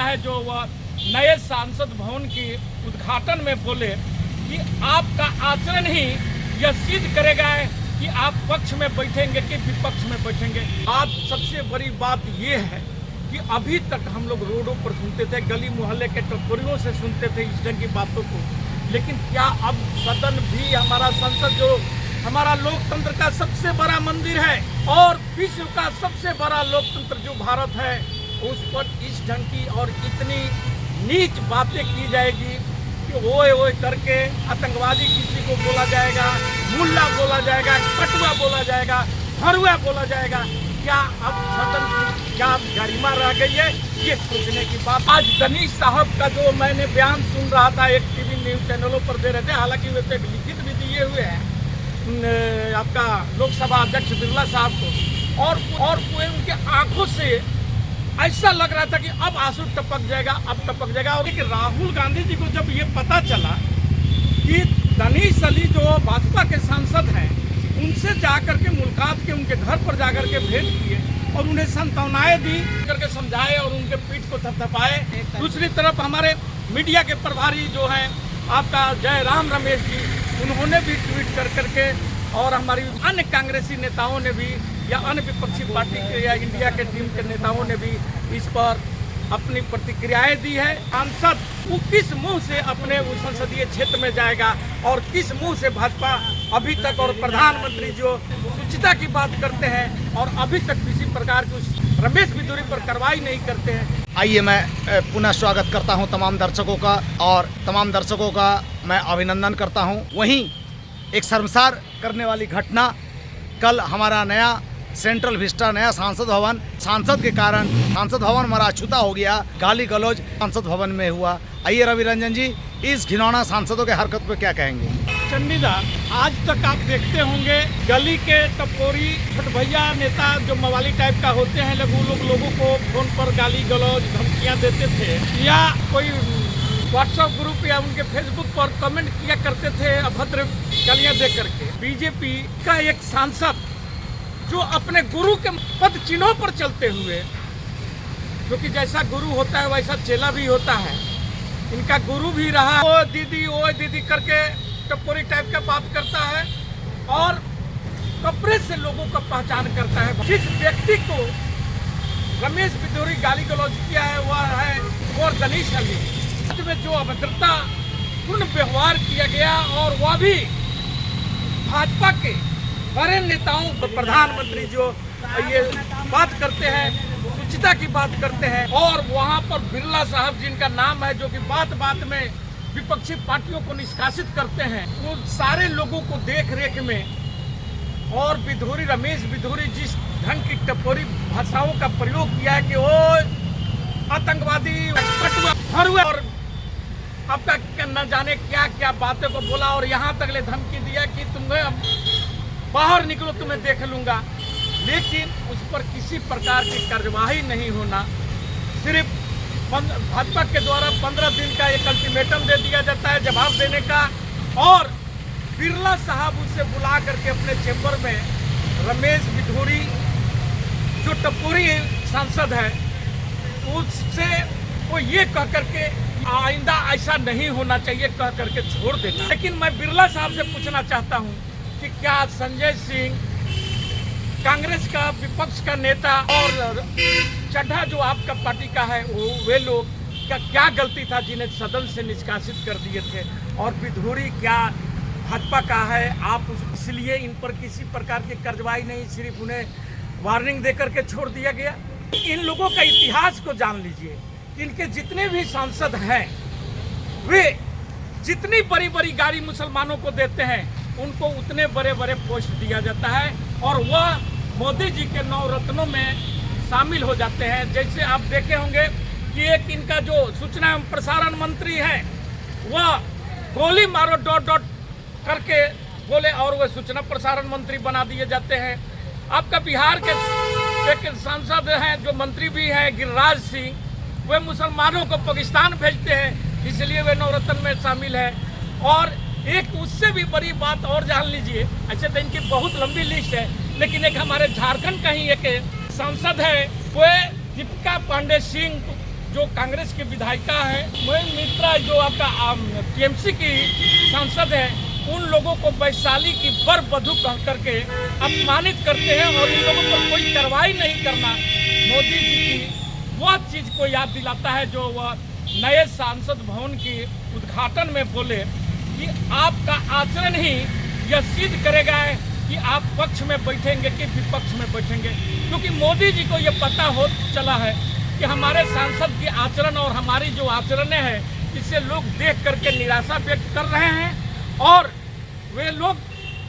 है जो वह नए सांसद भवन की उद्घाटन में बोले कि आपका आचरण ही यह सिद्ध करेगा कि आप पक्ष में बैठेंगे कि विपक्ष में बैठेंगे। आज सबसे बड़ी बात ये है कि अभी तक हम लोग रोडों पर सुनते थे, गली मोहल्ले के टपोरियों से सुनते थे इस ढंग की बातों को, लेकिन क्या अब सदन भी हमारा संसद जो हमारा लोकतंत्र का सबसे बड़ा मंदिर है और विश्व का सबसे बड़ा लोकतंत्र जो भारत है, उस पर इस ढंग की और इतनी नीच बातें की जाएगी कि ओए ओए करके आतंकवादी किसी को बोला जाएगा, मुल्ला बोला जाएगा, कटुआ बोला जाएगा, भरुआ बोला जाएगा। क्या अब सदन की क्या गरिमा रह गई है, ये सोचने की बात। आज दनीश साहब का जो मैंने बयान सुन रहा था, एक टीवी न्यूज चैनलों पर दे रहे थे, हालांकि वे तो लिखित भी दिए हुए हैं आपका लोकसभा अध्यक्ष बिरला साहब को, और उनके आंखों से ऐसा लग रहा था कि अब आंसू टपक जाएगा। और लेकिन राहुल गांधी जी को जब ये पता चला कि दनीश अली जो भाजपा के सांसद हैं, उनसे जाकर के मुलाकात के उनके घर पर जाकर के भेंट किए और उन्हें सांत्वनाएं दी, करके समझाए और उनके पीठ को थपथपाए। दूसरी तरफ हमारे मीडिया के प्रभारी जो हैं आपका जयराम रमेश जी, उन्होंने भी ट्वीट कर करके, और हमारी अन्य कांग्रेसी नेताओं ने भी या अन्य विपक्षी पार्टी के या इंडिया के टीम के नेताओं ने भी इस पर अपनी प्रतिक्रियाएं दी है। सांसद वो किस मुंह से अपने उस संसदीय क्षेत्र में जाएगा और किस मुंह से भाजपा अभी तक और प्रधानमंत्री जो सुचिता की बात करते हैं और अभी तक किसी प्रकार की उस रमेश बिधूरी पर कार्रवाई नहीं करते हैं। आइए मैं पुनः स्वागत करता हूं तमाम दर्शकों का, और तमाम दर्शकों का मैं अभिनंदन करता हूं। वहीं एक शर्मसार करने वाली घटना कल हमारा नया सेंट्रल विस्टा नया सांसद भवन, सांसद के कारण सांसद भवन हमारा अछूता हो गया, गाली गलौज सांसद भवन में हुआ। आइए रवि रंजन जी, इस घिनौना सांसदों के हरकत पर क्या कहेंगे? चंडीदार, आज तक आप देखते होंगे गली के टपोरी छोट भैया नेता जो मवाली टाइप का होते हैं, लोगों को फोन पर गाली गलौज धमकियां देते थे, या कोई व्हाट्सएप ग्रुप या उनके फेसबुक पर कमेंट किया करते थे अभद्र गालियां दे करके। बीजेपी का एक सांसद जो अपने गुरु के पद चिन्हों पर चलते हुए, क्योंकि जैसा गुरु होता है वैसा चेला भी होता है, इनका गुरु भी रहा, ओ दीदी करके टपोरी टाइप का बात करता है और कपड़े से लोगों का पहचान करता है। जिस व्यक्ति को रमेश बिधूरी गाली गलौज किया है वह है और दनीश अली, में जो अभद्रता पूर्ण व्यवहार किया गया, और वह भी भाजपा के बड़े नेताओं, प्रधानमंत्री जो ये बात करते हैं, सुचिता की बात करते हैं, और वहाँ पर बिरला साहब जिनका नाम है, जो कि बात में विपक्षी पार्टियों को निष्कासित करते हैं, वो सारे लोगों को देख रेख में, और बिधूरी रमेश बिधूरी जिस ढंग की टपोरी भाषाओं का प्रयोग किया है कि वो आतंकवादी, कटुआ, भरुआ, और आपका न जाने क्या क्या बातों को बोला, और यहाँ तक ले धमकी दिया कि तुम्हें बाहर निकलो, तुम्हें देख लूंगा। लेकिन उस पर किसी प्रकार की कार्यवाही नहीं होना, सिर्फ भाजपा के द्वारा 15 दिन का एक अल्टीमेटम दे दिया जाता है जवाब देने का, और बिरला साहब उसे बुला करके अपने चैम्बर में रमेश बिधूरी जो टपोरी सांसद है उससे वो ये कह करके आइंदा ऐसा नहीं होना चाहिए कह करके छोड़ देना। लेकिन मैं बिरला साहब से पूछना चाहता हूँ कि क्या संजय सिंह, कांग्रेस का विपक्ष का नेता, और चड्ढा जो आपका पार्टी का है, वे लोग का क्या गलती था जिन्हें सदन से निष्कासित कर दिए थे, और बिधूरी क्या भाजपा का है, आप इसलिए इन पर किसी प्रकार की कार्रवाई नहीं, सिर्फ उन्हें वार्निंग दे करके छोड़ दिया गया? इन लोगों का इतिहास को जान लीजिए। इनके जितने भी सांसद हैं, वे जितनी बड़ी गाड़ी मुसलमानों को देते हैं, उनको उतने बड़े पोस्ट दिया जाता है, और वह मोदी जी के 9 रत्नों में शामिल हो जाते हैं। जैसे आप देखे होंगे कि एक इनका जो सूचना एवं प्रसारण मंत्री है, वह गोली मारो ... करके बोले और वह सूचना प्रसारण मंत्री बना दिए जाते हैं। आपका बिहार के एक सांसद हैं जो मंत्री भी हैं, गिरिराज सिंह, वे मुसलमानों को पाकिस्तान भेजते हैं, इसलिए वे 9 रत्न में शामिल है। और एक उससे भी बड़ी बात और जान लीजिए, ऐसे तो इनकी बहुत लंबी लिस्ट है, लेकिन एक हमारे झारखंड का ही एक सांसद है, वो दीपिका पांडे सिंह जो कांग्रेस की विधायिका है मोहिनी मित्रा, जो आपका टीएमसी की सांसद है, उन लोगों को वैशाली की बर बधू कह करके अपमानित करते हैं और इन लोगों पर कोई कार्रवाई नहीं करना मोदी जी की वह चीज़ को याद दिलाता है जो वह नए सांसद भवन की उद्घाटन में बोले कि आपका आचरण ही यह सिद्ध करेगा कि आप पक्ष में बैठेंगे कि विपक्ष में बैठेंगे, क्योंकि मोदी जी को ये पता हो चला है कि हमारे सांसद की आचरण और हमारी जो आचरण है इससे लोग देख करके निराशा व्यक्त कर रहे हैं और वे लोग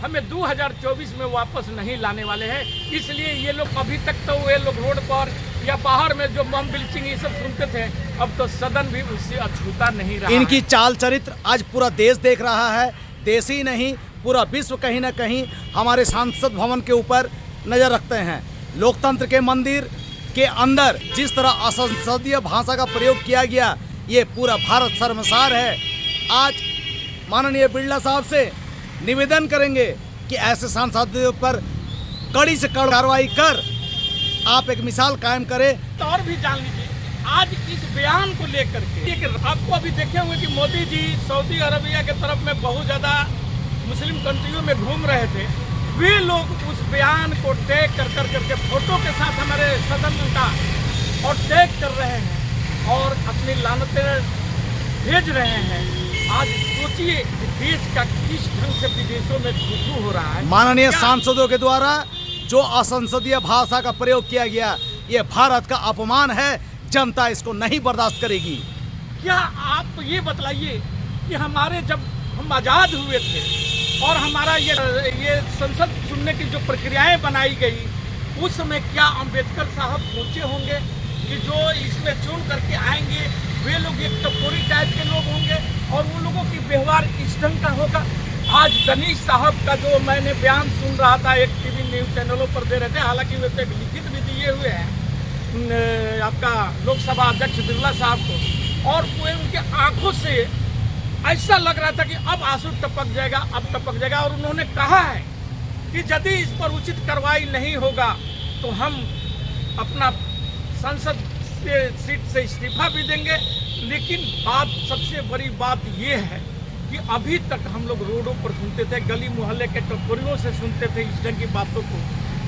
हमें 2024 में वापस नहीं लाने वाले हैं। इसलिए ये लोग अभी तक तो वे लोग रोड पर या बाहर में जो बम ब्लीचिंग ये सब सुनते थे, अब तो सदन भी उससे अछूता नहीं रहा। इनकी चाल चरित्र आज पूरा देश देख रहा है, देश ही नहीं पूरा विश्व कहीं ना कहीं हमारे सांसद भवन के ऊपर नज़र रखते हैं। लोकतंत्र के मंदिर के अंदर जिस तरह असंसदीय भाषा का प्रयोग किया गया, ये पूरा भारत शर्मसार है। आज माननीय बिरला साहब से निवेदन करेंगे कि ऐसे सांसदों पर कड़ी से कड़ी कार्रवाई कर आप एक मिसाल कायम करें। तो और भी जान लीजिए आज इस बयान को लेकर के आपको अभी देखे होंगे कि मोदी जी सऊदी अरबिया के तरफ में बहुत ज़्यादा मुस्लिम कंट्रियों में घूम रहे थे। वे लोग उस बयान को टैग कर करके फोटो के साथ हमारे सदन का और टैग कर रहे हैं और अपनी लानतें भेज रहे हैं। आज सोचिए देश का किस ढंग से विदेशों में थू हो रहा है। माननीय सांसदों के द्वारा जो असंसदीय भाषा का प्रयोग किया गया, ये भारत का अपमान है। जनता इसको नहीं बर्दाश्त करेगी। क्या आप ये बतलाइए कि हमारे जब हम आज़ाद हुए थे और हमारा ये संसद चुनने की जो प्रक्रियाएं बनाई गई, उस समय क्या अंबेडकर साहब सोचे होंगे कि जो इसमें चुन करके आएंगे वे लोग एक टपोरी टाइप के लोग होंगे और उन लोगों की व्यवहार इस ढंग का होगा। आज गणेश साहब का जो मैंने बयान सुन रहा था, एक टीवी न्यूज़ चैनलों पर दे रहे थे, हालांकि वे तो लिखित भी दिए हुए हैं आपका लोकसभा अध्यक्ष बिरला साहब को, और वे उनके आंखों से ऐसा लग रहा था कि अब आंसू टपक जाएगा, अब टपक जाएगा। और उन्होंने कहा है कि यदि इस पर उचित कार्रवाई नहीं होगा तो हम अपना संसद सीट से इस्तीफा भी देंगे। लेकिन बात सबसे बड़ी बात ये है कि अभी तक हम लोग रोडों पर सुनते थे, गली मोहल्ले के टपोरियों से सुनते थे इस ढंग की बातों को,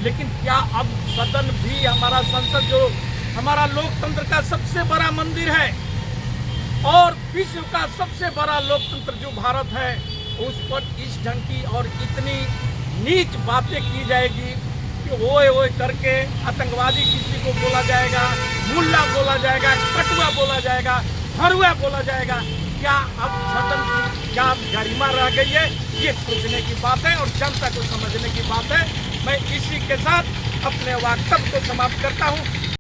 लेकिन क्या अब सदन भी हमारा संसद जो हमारा लोकतंत्र का सबसे बड़ा मंदिर है और विश्व का सबसे बड़ा लोकतंत्र जो भारत है, उस पर इस ढंग की और इतनी नीच बातें की जाएगी कि ओए ओए करके आतंकवादी किसी को बोला जाएगा, मुल्ला बोला जाएगा, कटुआ बोला जाएगा, हरुआ बोला जाएगा। क्या अब सदन की क्या गरिमा रह गई है? ये सोचने की बात है और जनता को समझने की बात है। मैं इसी के साथ अपने वक्तव्य को समाप्त करता हूँ।